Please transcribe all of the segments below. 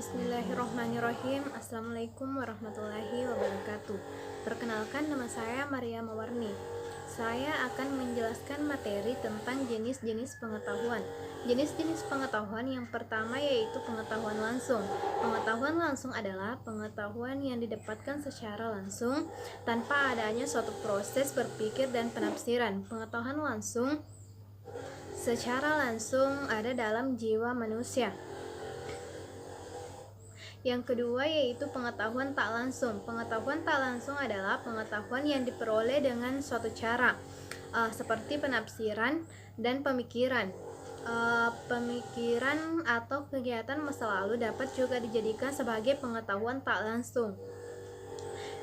Bismillahirrahmanirrahim. Assalamualaikum warahmatullahi wabarakatuh. Perkenalkan, nama saya Maria Mawarni. Saya akan menjelaskan materi tentang jenis-jenis pengetahuan. Jenis-jenis pengetahuan yang pertama yaitu pengetahuan langsung. Pengetahuan langsung adalah pengetahuan yang didapatkan secara langsung tanpa adanya suatu proses berpikir dan penafsiran. Pengetahuan langsung secara langsung ada dalam jiwa manusia. Yang kedua yaitu pengetahuan tak langsung. Pengetahuan tak langsung adalah pengetahuan yang diperoleh dengan suatu cara, seperti penafsiran dan pemikiran. Pemikiran atau kegiatan masa lalu dapat juga dijadikan sebagai pengetahuan tak langsung.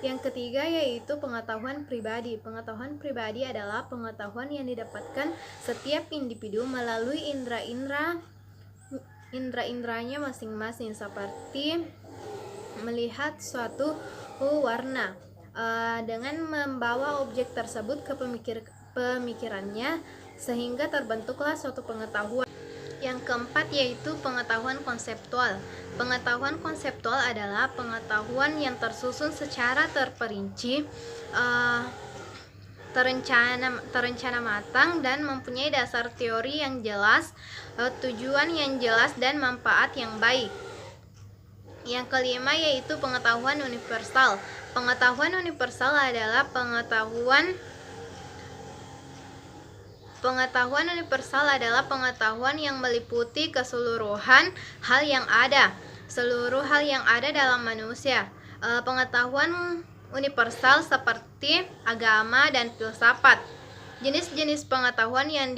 Yang ketiga yaitu pengetahuan pribadi. Pengetahuan pribadi adalah pengetahuan yang didapatkan setiap individu melalui indra-indranya masing-masing, seperti melihat suatu warna dengan membawa objek tersebut ke pemikirannya sehingga terbentuklah suatu pengetahuan. Yang keempat yaitu pengetahuan konseptual. Pengetahuan konseptual adalah pengetahuan yang tersusun secara terperinci, terencana matang dan mempunyai dasar teori yang jelas, tujuan yang jelas dan manfaat yang baik. Yang kelima yaitu pengetahuan universal. Pengetahuan universal adalah pengetahuan yang meliputi keseluruhan hal yang ada dalam manusia. Pengetahuan universal seperti agama dan filsafat. Jenis-jenis pengetahuan yang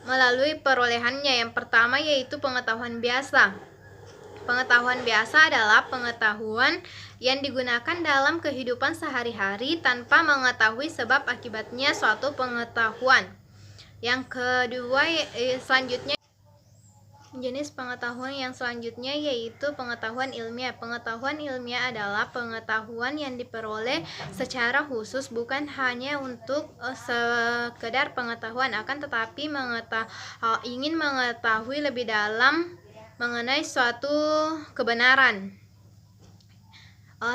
melalui perolehannya. Yang pertama yaitu pengetahuan biasa. Pengetahuan biasa adalah pengetahuan yang digunakan dalam kehidupan sehari-hari tanpa mengetahui sebab akibatnya suatu pengetahuan. Yang kedua selanjutnya jenis pengetahuan yang selanjutnya yaitu pengetahuan ilmiah. Pengetahuan ilmiah adalah pengetahuan yang diperoleh secara khusus, bukan hanya untuk sekedar pengetahuan, akan tetapi ingin mengetahui lebih dalam mengenai suatu kebenaran.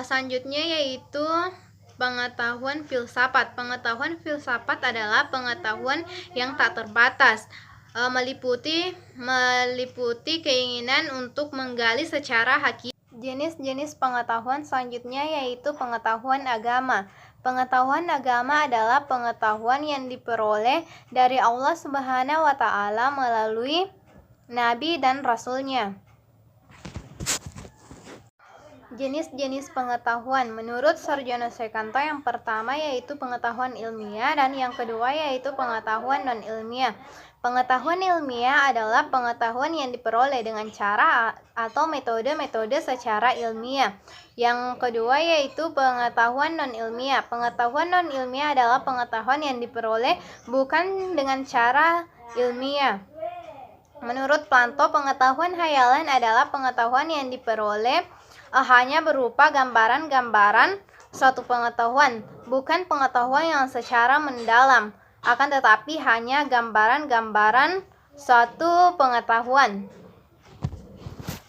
Selanjutnya yaitu pengetahuan filsafat. Pengetahuan filsafat adalah pengetahuan yang tak terbatas, meliputi keinginan untuk menggali secara hakiki. Jenis-jenis pengetahuan selanjutnya yaitu pengetahuan agama. Pengetahuan agama adalah pengetahuan yang diperoleh dari Allah Subhanahu wa Ta'ala melalui Nabi dan Rasul-Nya. Jenis-jenis pengetahuan menurut Sarjono Sekanto, yang pertama yaitu pengetahuan ilmiah dan yang kedua yaitu pengetahuan non-ilmiah. Pengetahuan ilmiah adalah pengetahuan yang diperoleh dengan cara atau metode-metode secara ilmiah. Yang kedua yaitu pengetahuan non-ilmiah. Pengetahuan non-ilmiah adalah pengetahuan yang diperoleh bukan dengan cara ilmiah. Menurut Planto, pengetahuan hayalan adalah pengetahuan yang diperoleh hanya berupa gambaran-gambaran suatu pengetahuan, bukan pengetahuan yang secara mendalam, akan tetapi hanya gambaran-gambaran suatu pengetahuan.